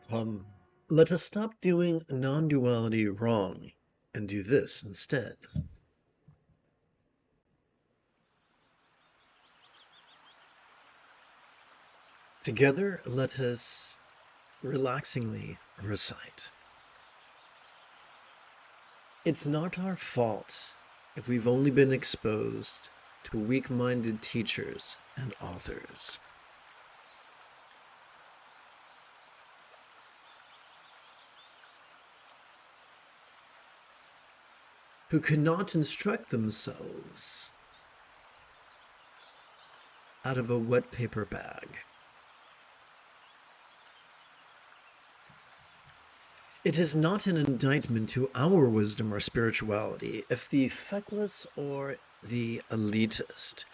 Um, Let us stop doing non-duality wrong and do this instead. Together, let us relaxingly recite. It's not our fault if we've only been exposed to weak-minded teachers and authors. Who cannot instruct themselves out of a wet paper bag. It is not an indictment to our wisdom or spirituality if the feckless or the elitist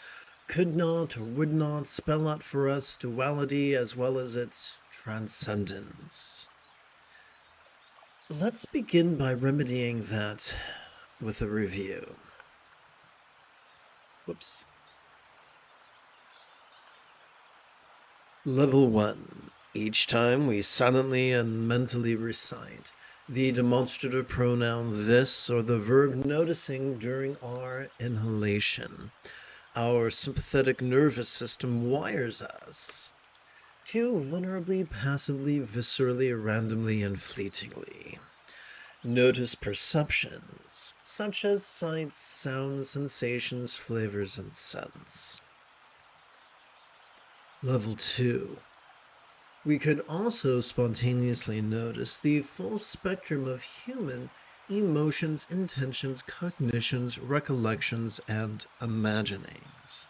could not or would not spell out for us duality as well as its transcendence. Let's begin by remedying that with a review. Whoops. Level 1. Each time we silently and mentally recite the demonstrative pronoun this or the verb noticing during our inhalation. Our sympathetic nervous system wires us to vulnerably, passively, viscerally, randomly, and fleetingly notice perceptions such as sights, sounds, sensations, flavors, and scents. Level 2. We could also spontaneously notice the full spectrum of human emotions, intentions, cognitions, recollections, and imaginings.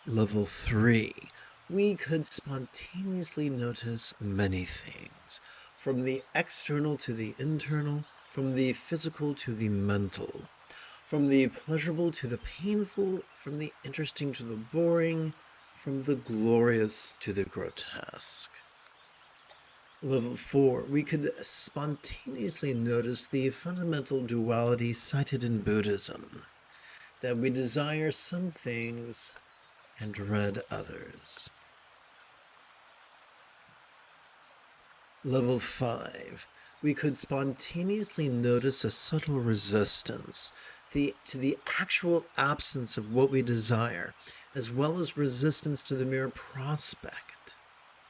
Level 3. We could spontaneously notice many things, from the external to the internal, from the physical to the mental, from the pleasurable to the painful, from the interesting to the boring, from the glorious to the grotesque. Level 4, we could spontaneously notice the fundamental duality cited in Buddhism, that we desire some things and dread others. Level 5, we could spontaneously notice a subtle resistance to the actual absence of what we desire, as well as resistance to the mere prospect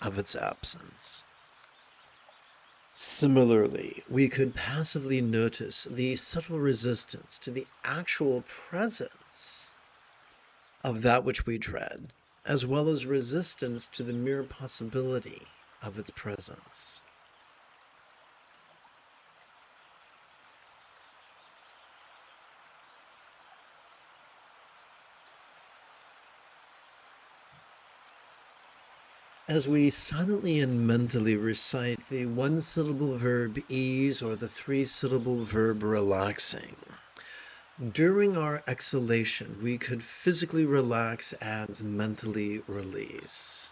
of its absence. Similarly, we could passively notice the subtle resistance to the actual presence of that which we dread, as well as resistance to the mere possibility of its presence. As we silently and mentally recite the one-syllable verb ease or the three-syllable verb relaxing, during our exhalation, we could physically relax and mentally release.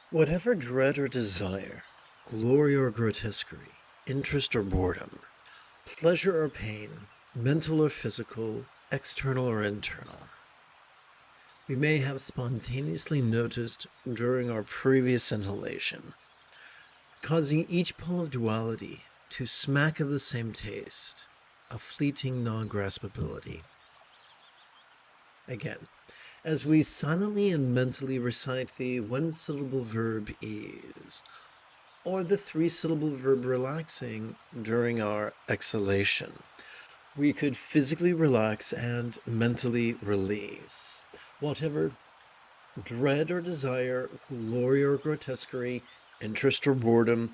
Whatever dread or desire, glory or grotesquerie, interest or boredom, pleasure or pain, mental or physical, external or internal, we may have spontaneously noticed during our previous inhalation, causing each pole of duality to smack of the same taste, a fleeting non-graspability. Again, as we silently and mentally recite the one-syllable verb ease, or the three-syllable verb relaxing during our exhalation, we could physically relax and mentally release whatever dread or desire, glory or grotesquerie, interest or boredom,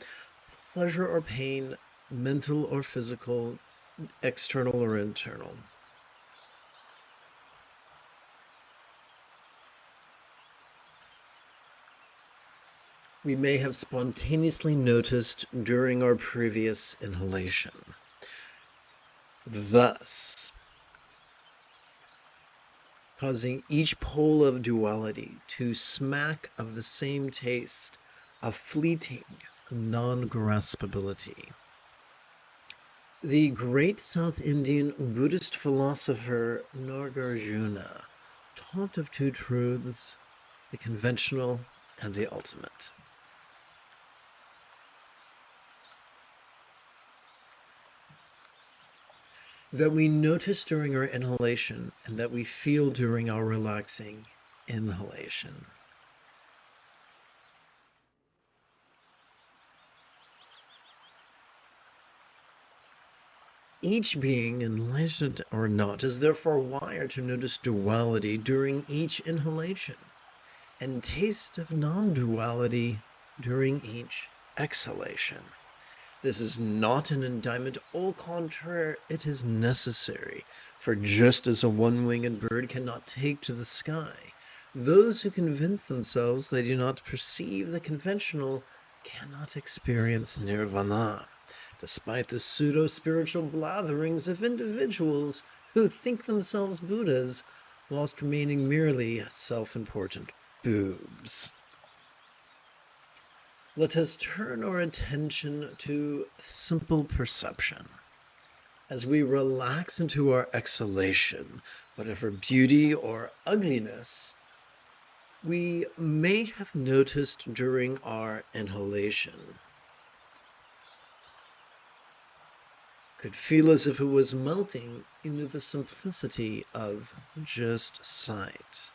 pleasure or pain, mental or physical, external or internal. we may have spontaneously noticed during our previous inhalation. Thus, causing each pole of duality to smack of the same taste, of fleeting non-graspability. The great South Indian Buddhist philosopher Nagarjuna taught of two truths, the conventional and the ultimate. That we notice during our inhalation and that we feel during our relaxing inhalation. Each being, enlightened or not, is therefore wired to notice duality during each inhalation and taste of non-duality during each exhalation. This is not an indictment, au contraire, it is necessary, for just as a one-winged bird cannot take to the sky, those who convince themselves they do not perceive the conventional cannot experience nirvana, despite the pseudo-spiritual blatherings of individuals who think themselves Buddhas whilst remaining merely self-important boobs. Let us turn our attention to simple perception. As we relax into our exhalation, whatever beauty or ugliness we may have noticed during our inhalation could feel as if it was melting into the simplicity of just sight.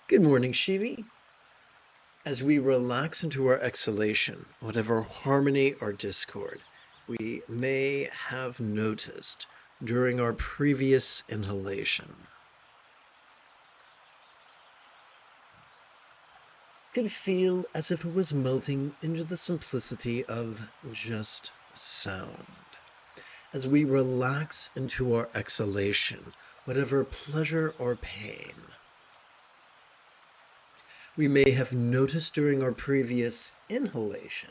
Good morning, Shivi. As we relax into our exhalation, whatever harmony or discord we may have noticed during our previous inhalation could feel as if it was melting into the simplicity of just sound. As we relax into our exhalation, whatever pleasure or pain we may have noticed during our previous inhalation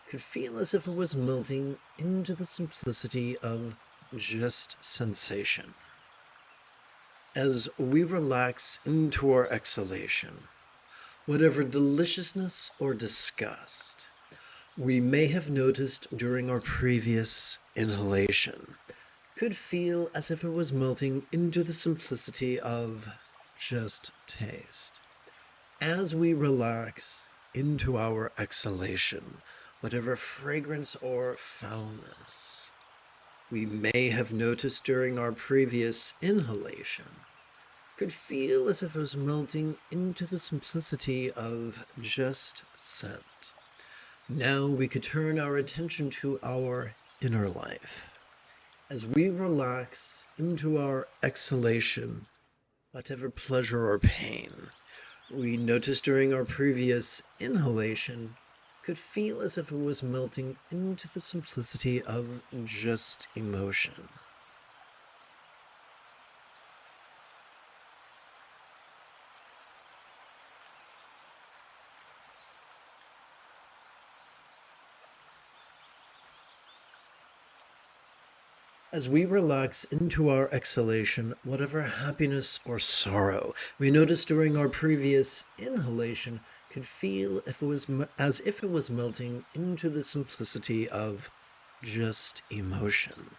could feel as if it was melting into the simplicity of just sensation. As we relax into our exhalation, whatever deliciousness or disgust we may have noticed during our previous inhalation could feel as if it was melting into the simplicity of just taste. As we relax into our exhalation, whatever fragrance or foulness we may have noticed during our previous inhalation could feel as if it was melting into the simplicity of just scent. Now we could turn our attention to our inner life. As we relax into our exhalation, whatever pleasure or pain we noticed during our previous inhalation could feel as if it was melting into the simplicity of just emotion. As we relax into our exhalation, whatever happiness or sorrow we noticed during our previous inhalation could feel as if it was melting into the simplicity of just emotion.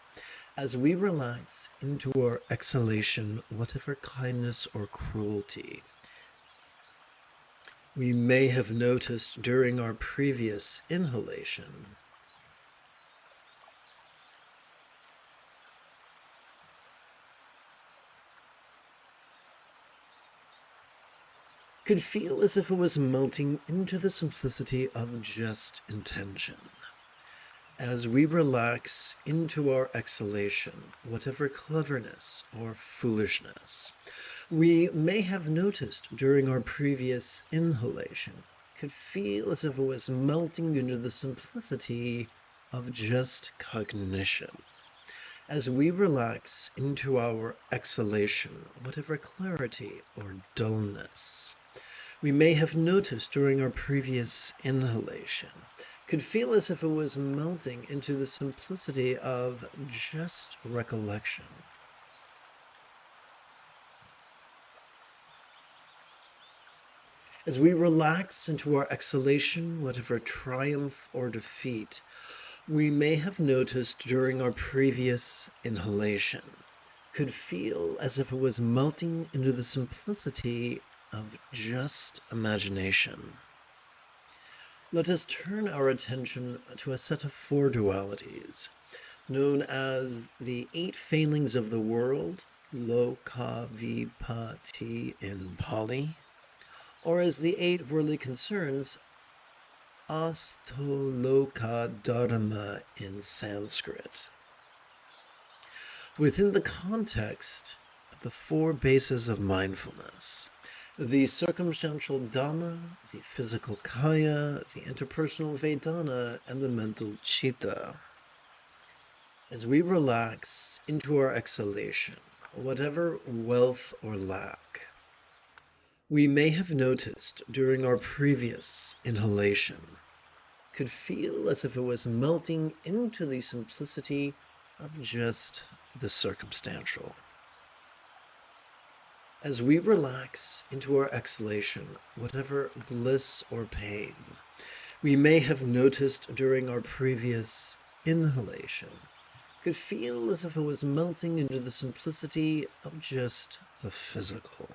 As we relax into our exhalation, whatever kindness or cruelty we may have noticed during our previous inhalation could feel as if it was melting into the simplicity of just intention. As we relax into our exhalation, whatever cleverness or foolishness we may have noticed during our previous inhalation could feel as if it was melting into the simplicity of just cognition. As we relax into our exhalation, whatever clarity or dullness we may have noticed during our previous inhalation could feel as if it was melting into the simplicity of just recollection. As we relax into our exhalation, whatever triumph or defeat we may have noticed during our previous inhalation could feel as if it was melting into the simplicity of just imagination. Let us turn our attention to a set of 4 dualities, known as the 8 failings of the world, Loka Vipati in Pali, or as the 8 worldly concerns, Astoloka Dharma in Sanskrit. Within the context of the 4 bases of mindfulness, the circumstantial Dhamma, the physical Kaya, the interpersonal Vedana, and the mental Chitta. As we relax into our exhalation, whatever wealth or lack we may have noticed during our previous inhalation could feel as if it was melting into the simplicity of just the circumstantial. As we relax into our exhalation, whatever bliss or pain we may have noticed during our previous inhalation could feel as if it was melting into the simplicity of just the physical.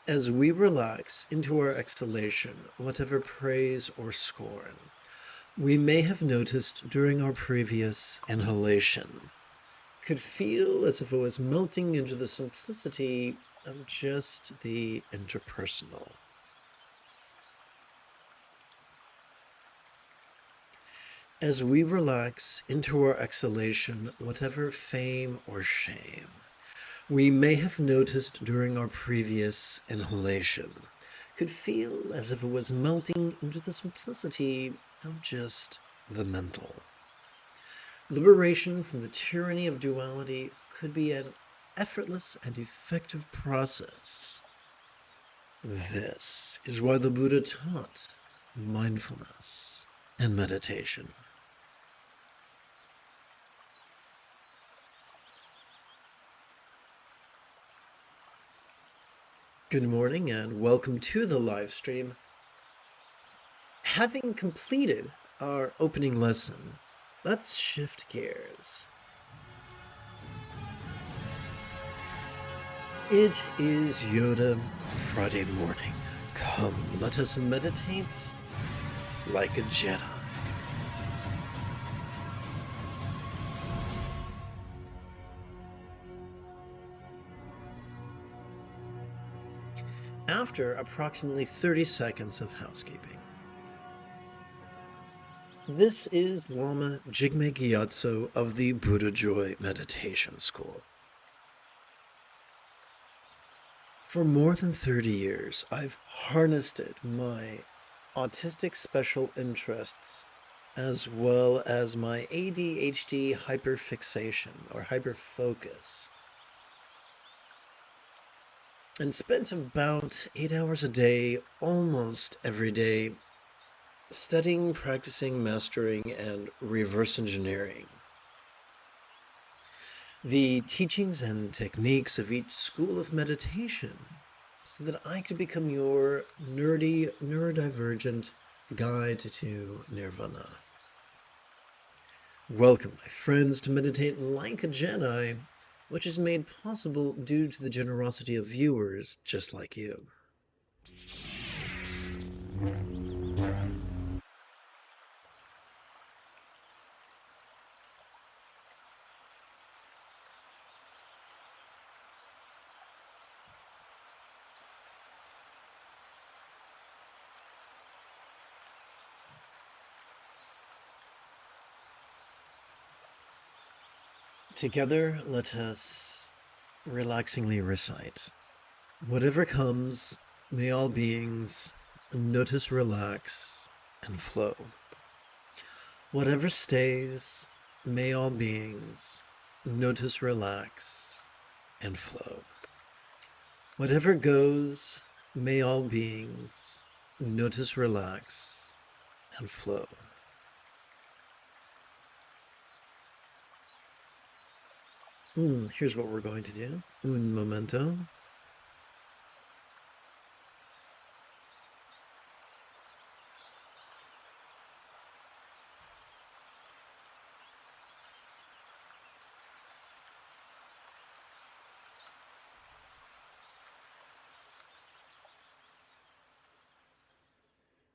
As we relax into our exhalation, whatever praise or scorn we may have noticed during our previous inhalation could feel as if it was melting into the simplicity of just the interpersonal. As we relax into our exhalation, whatever fame or shame we may have noticed during our previous inhalation could feel as if it was melting into the simplicity of just the mental. Liberation from the tyranny of duality could be an effortless and effective process. This is why the Buddha taught mindfulness and meditation. Good morning and welcome to the live stream. Having completed our opening lesson, let's shift gears. It is Yoda Friday morning. Come, let us meditate like a Jedi. After approximately 30 seconds of housekeeping. This is Lama Jigme Gyatso of the Buddha Joy Meditation School. For more than 30 years, I've harnessed my autistic special interests as well as my ADHD hyperfixation or hyperfocus and spent about 8 hours a day, almost every day, studying, practicing, mastering, and reverse engineering the teachings and techniques of each school of meditation so that I could become your nerdy, neurodivergent guide to nirvana. Welcome, my friends, to Meditate Like a Jedi, which is made possible due to the generosity of viewers just like you. Together, let us relaxingly recite. Whatever comes, may all beings notice, relax, and flow. Whatever stays, may all beings notice, relax, and flow. Whatever goes, may all beings notice, relax, and flow. Here's what we're going to do. Un momento.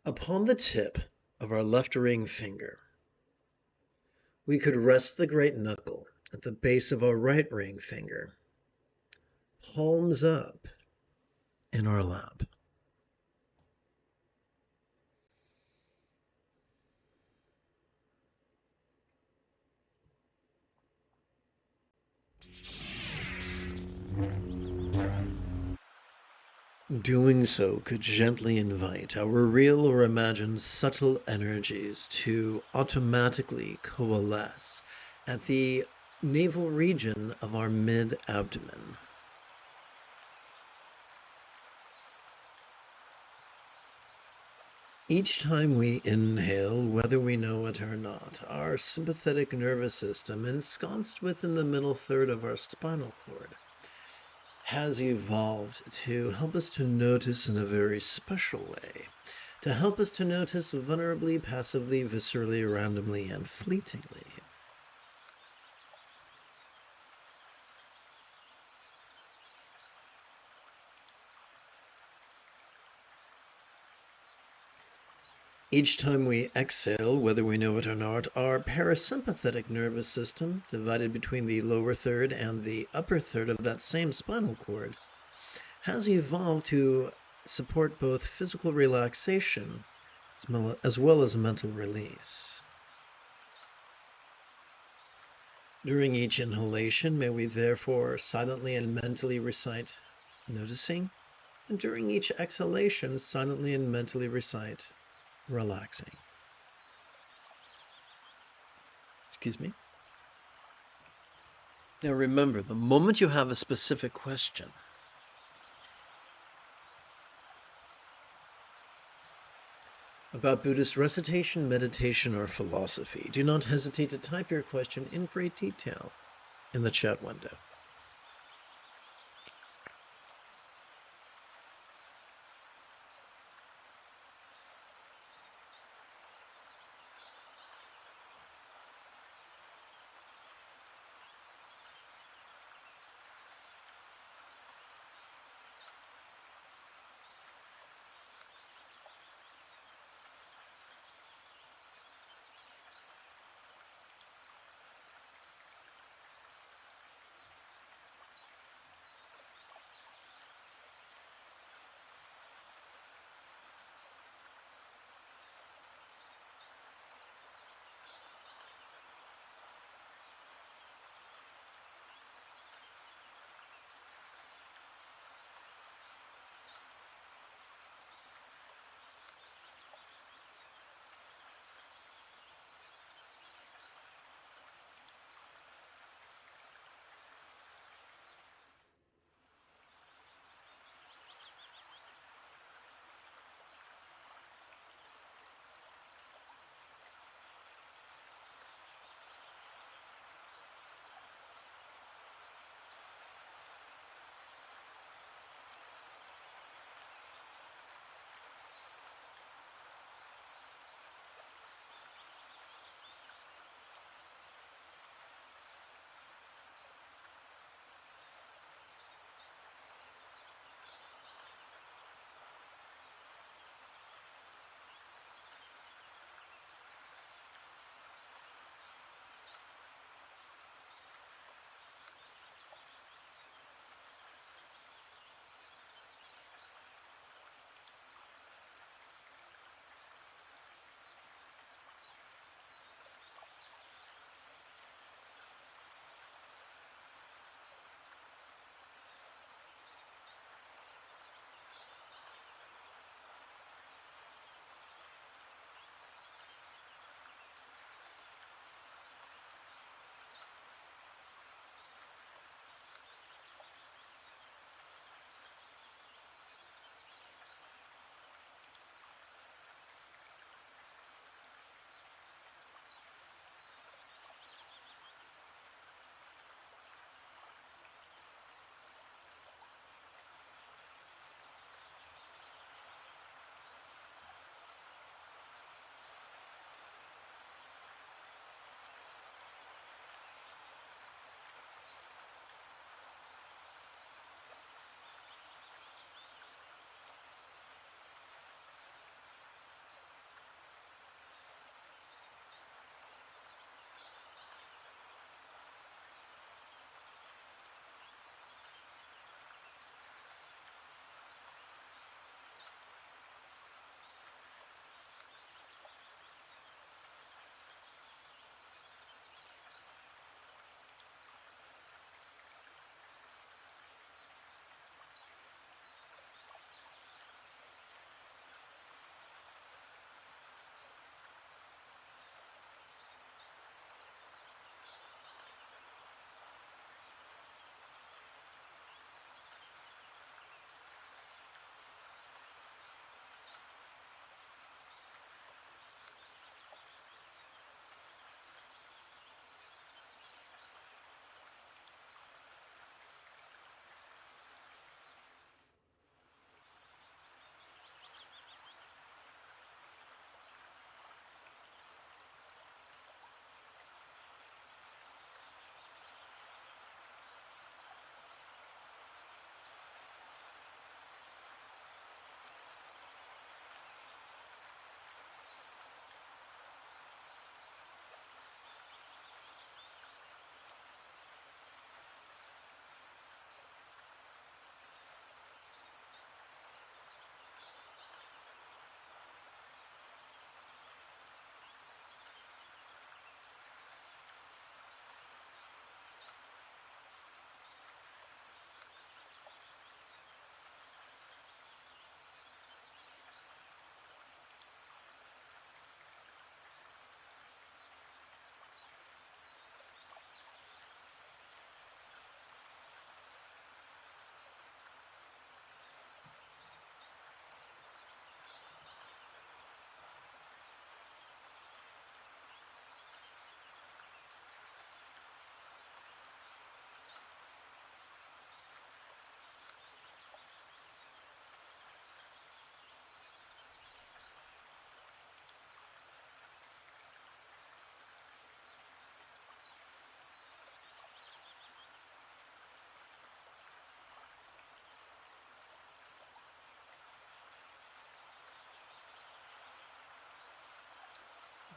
Upon the tip of our left ring finger, we could rest the great knuckle at the base of our right ring finger, palms up in our lap. Doing so could gently invite our real or imagined subtle energies to automatically coalesce at the navel region of our mid-abdomen. Each time we inhale, whether we know it or not, our sympathetic nervous system, ensconced within the middle third of our spinal cord, has evolved to help us to notice in a very special way, to help us to notice vulnerably, passively, viscerally, randomly, and fleetingly. Each time we exhale, whether we know it or not, our parasympathetic nervous system, divided between the lower third and the upper third of that same spinal cord, has evolved to support both physical relaxation as well as mental release. During each inhalation, may we therefore silently and mentally recite noticing, and during each exhalation, silently and mentally recite relaxing. Excuse me. Now remember, the moment you have a specific question, about Buddhist recitation, meditation, or philosophy, do not hesitate to type your question in great detail in the chat window.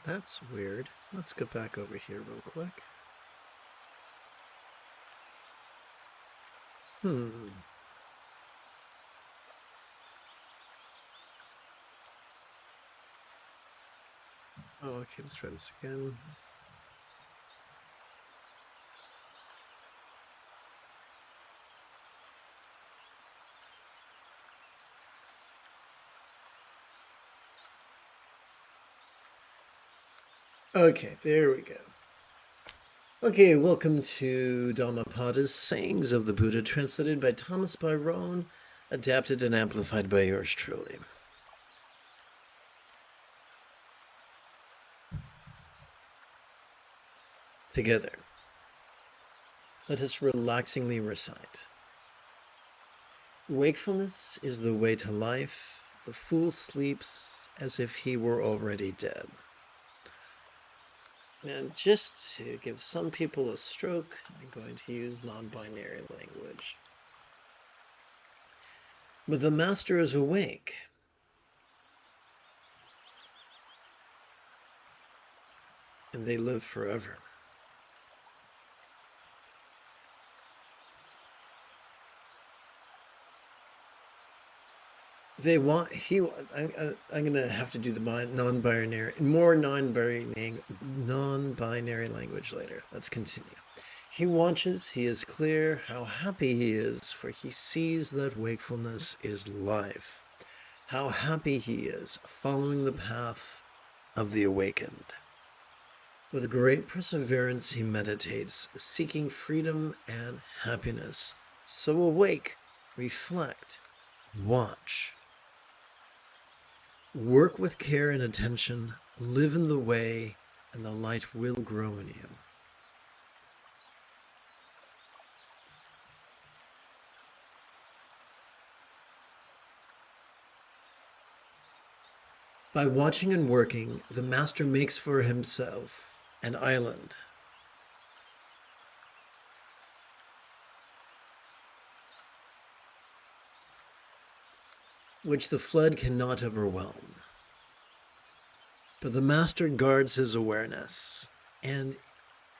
That's weird. Let's go back over here real quick. Hmm. Oh, okay, let's try this again. Okay, there we go. Okay, welcome to Dhammapada's Sayings of the Buddha, translated by Thomas Byron, adapted and amplified by yours truly. Together, let us relaxingly recite. Wakefulness is the way to life. The fool sleeps as if he were already dead. And just to give some people a stroke, I'm going to use non-binary language. But the master is awake. And they live forever. They want I'm gonna have to do the non-binary, more non-binary language later. Let's continue. He watches, he is clear, how happy he is, for he sees that wakefulness is life. How happy he is, following the path of the awakened. With great perseverance he meditates, seeking freedom and happiness. So awake, reflect, watch. Work with care and attention, live in the way, and the light will grow in you. By watching and working, the master makes for himself an island. Which the flood cannot overwhelm. But the master guards his awareness, and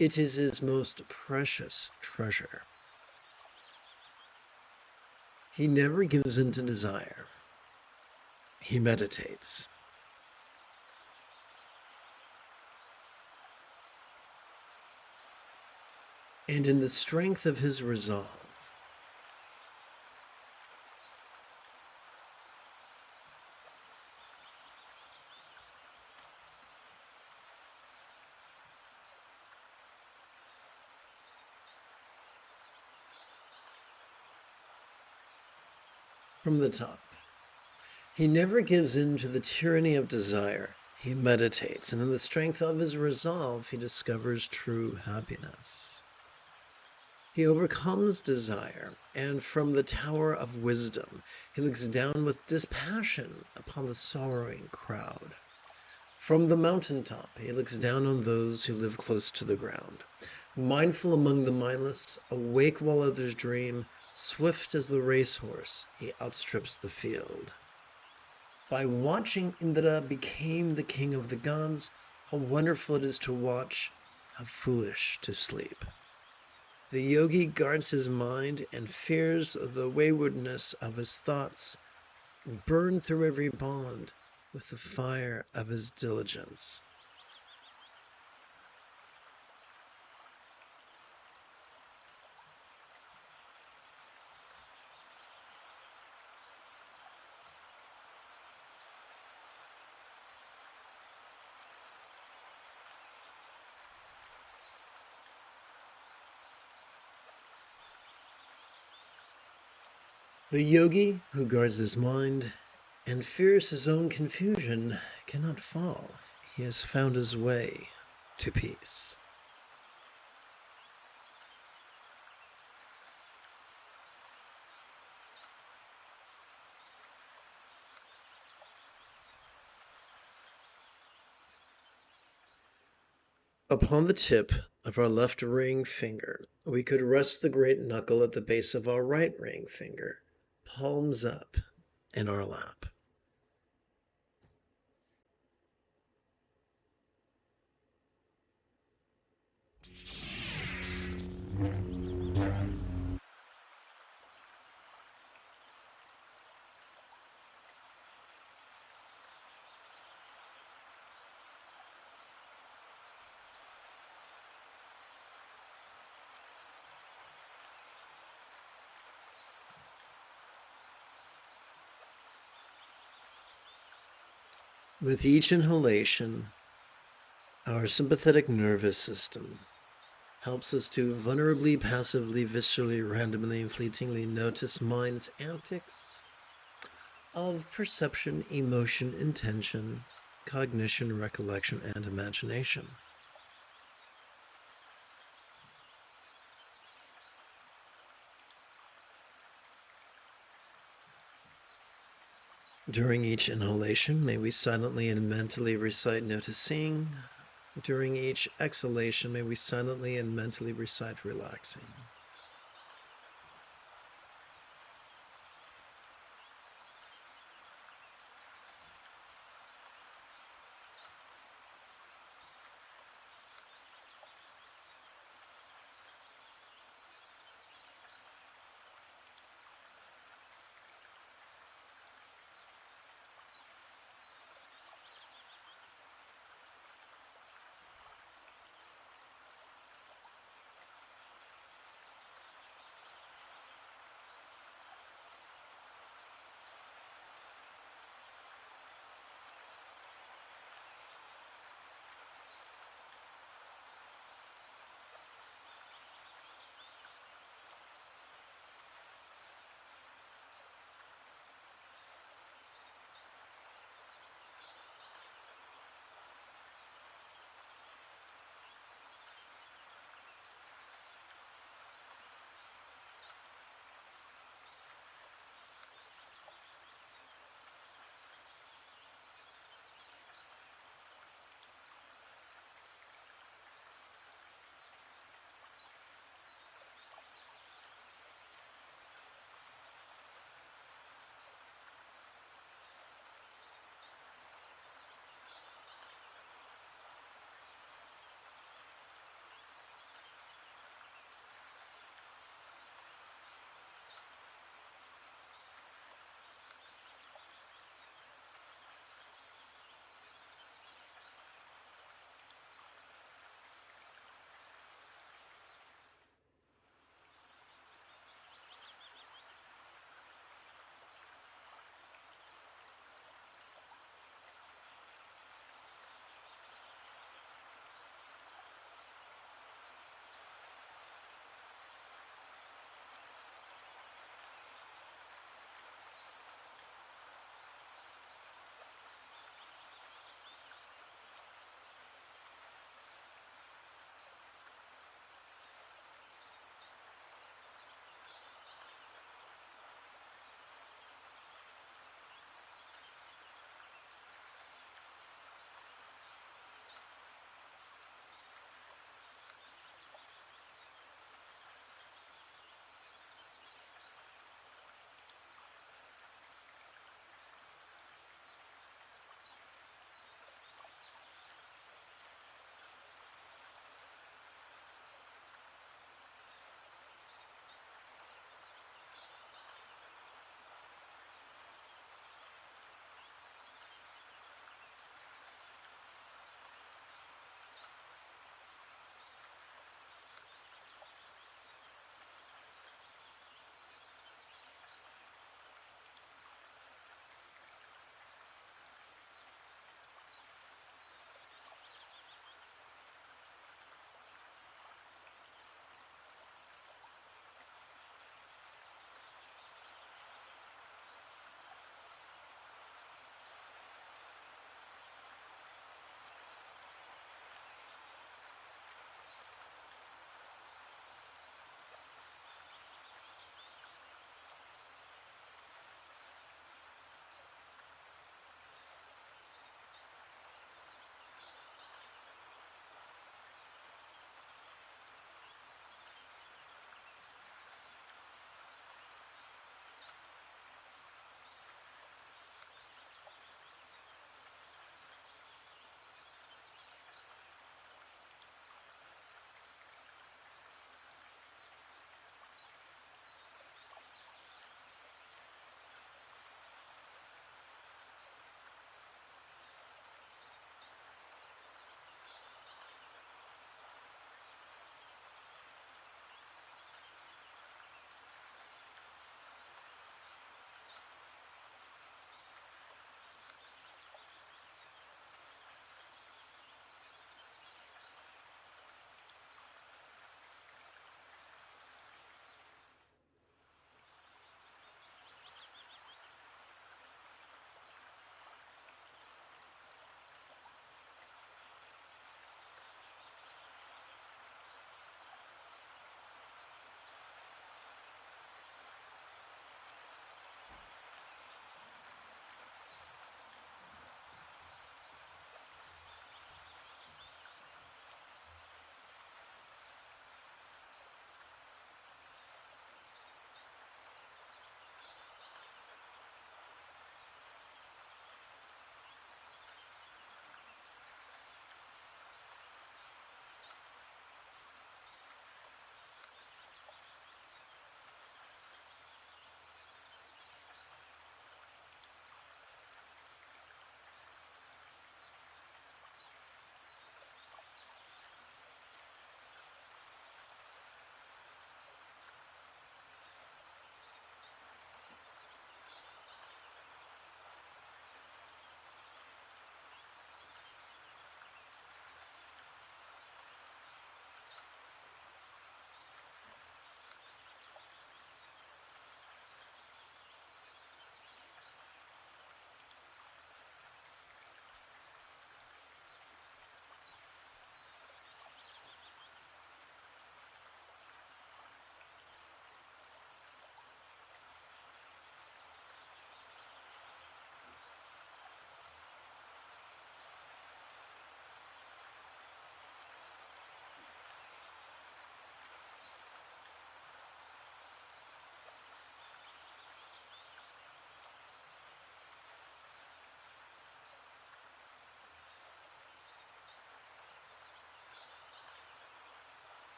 it is his most precious treasure. He never gives in to desire. He meditates. And in the strength of his resolve, from the top, he never gives in to the tyranny of desire. He meditates, and in the strength of his resolve, he discovers true happiness. He overcomes desire, and from the tower of wisdom, he looks down with dispassion upon the sorrowing crowd. From the mountaintop, he looks down on those who live close to the ground. Mindful among the mindless, awake while others dream, swift as the racehorse, he outstrips the field. By watching, Indra became the king of the gods. How wonderful it is to watch, how foolish to sleep. The yogi guards his mind and fears the waywardness of his thoughts, burn through every bond with the fire of his diligence. The yogi who guards his mind and fears his own confusion cannot fall. He has found his way to peace. Upon the tip of our left ring finger, we could rest the great knuckle at the base of our right ring finger, palms up in our lap. With each inhalation, our sympathetic nervous system helps us to vulnerably, passively, viscerally, randomly, and fleetingly notice mind's antics of perception, emotion, intention, cognition, recollection, and imagination. During each inhalation, may we silently and mentally recite noticing. During each exhalation, may we silently and mentally recite relaxing.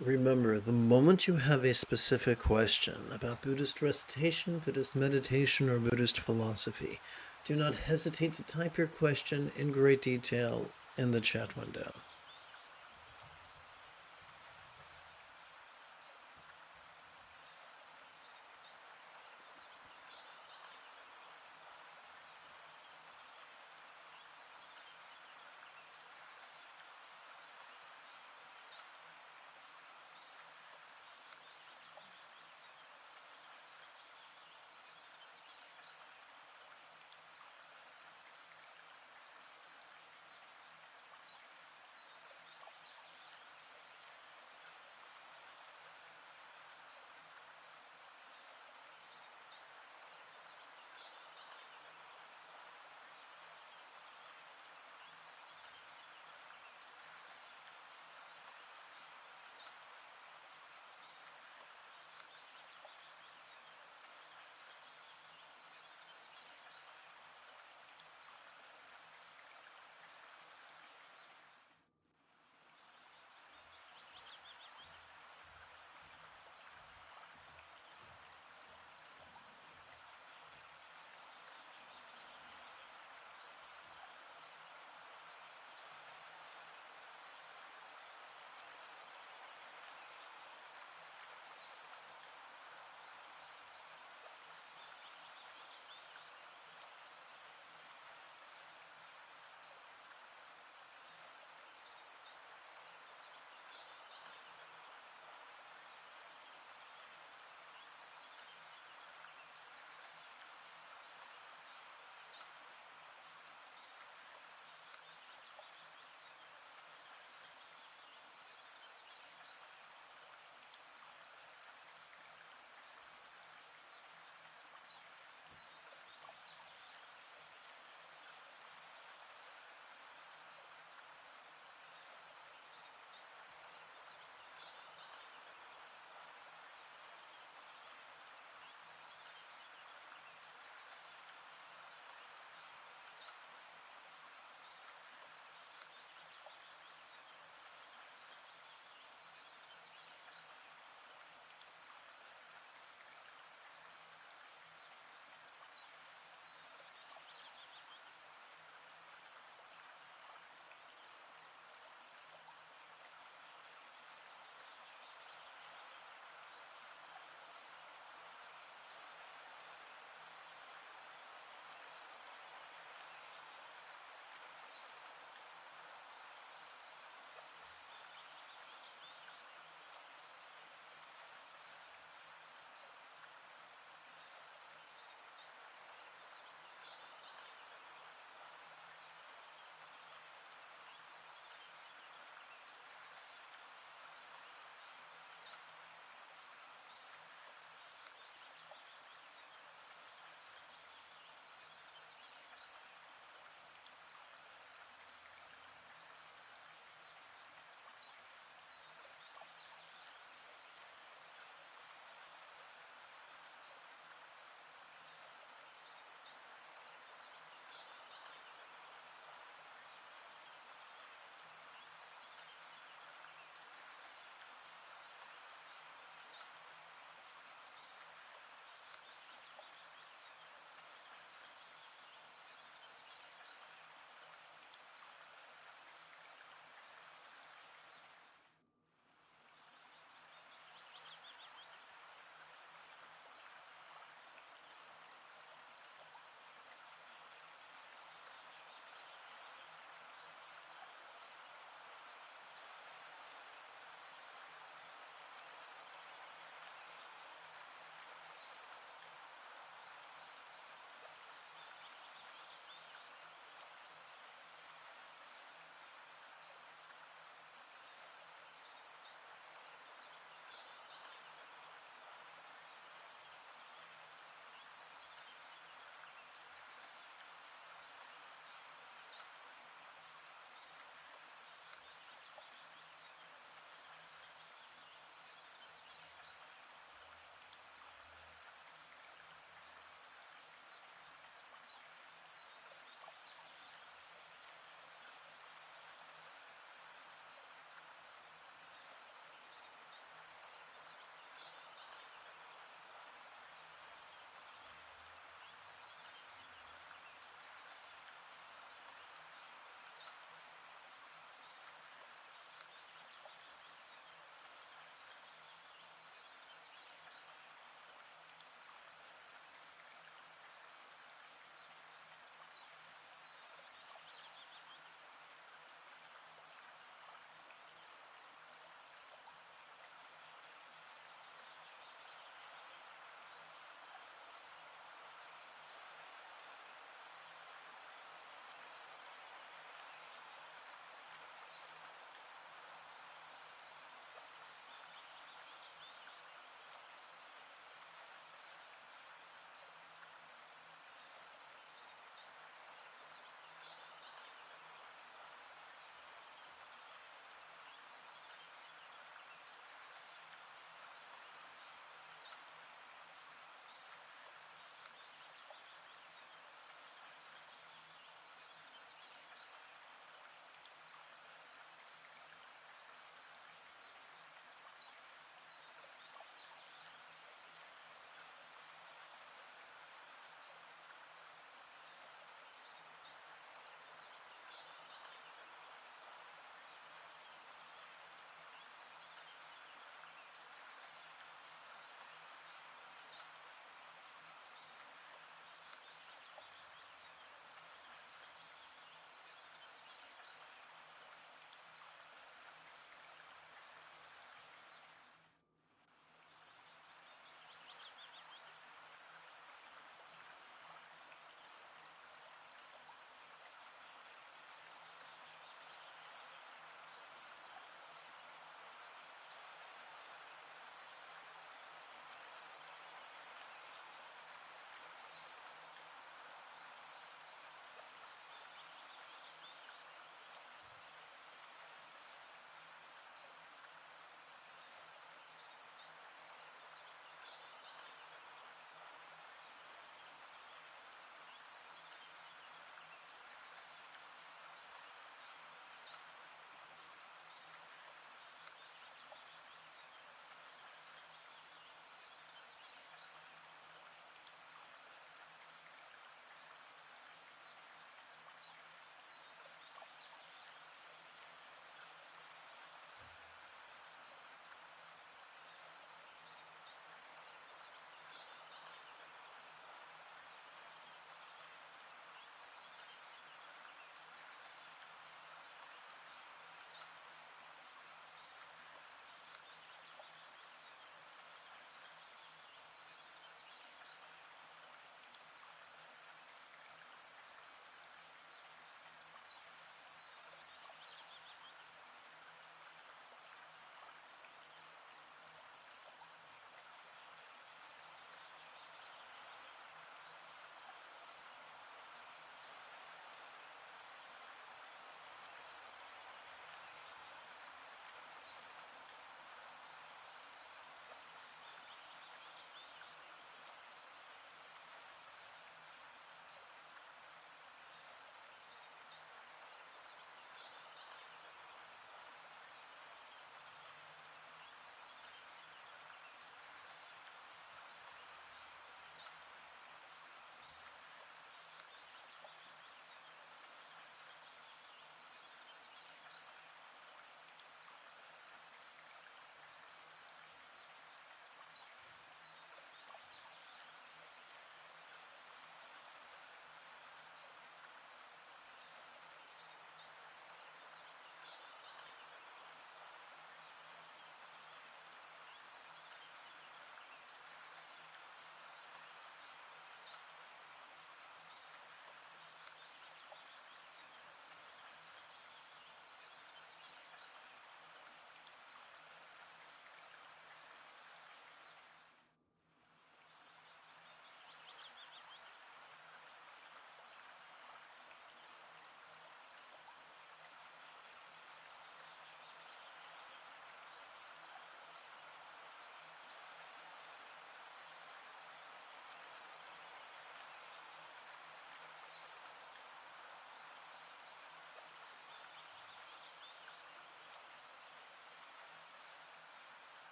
Remember, the moment you have a specific question about Buddhist recitation, Buddhist meditation, or Buddhist philosophy, do not hesitate to type your question in great detail in the chat window.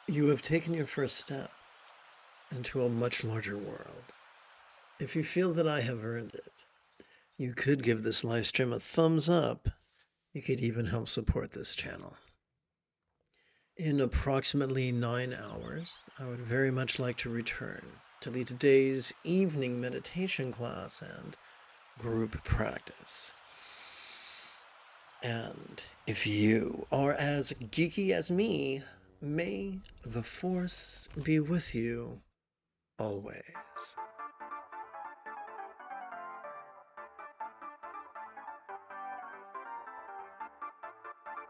You have taken your first step into a much larger world. If you feel that I have earned it, you could give this live stream a thumbs up. You could even help support this channel. In approximately 9 hours, I would very much like to return to lead today's evening meditation class and group practice. And if you are as geeky as me, may the Force be with you always.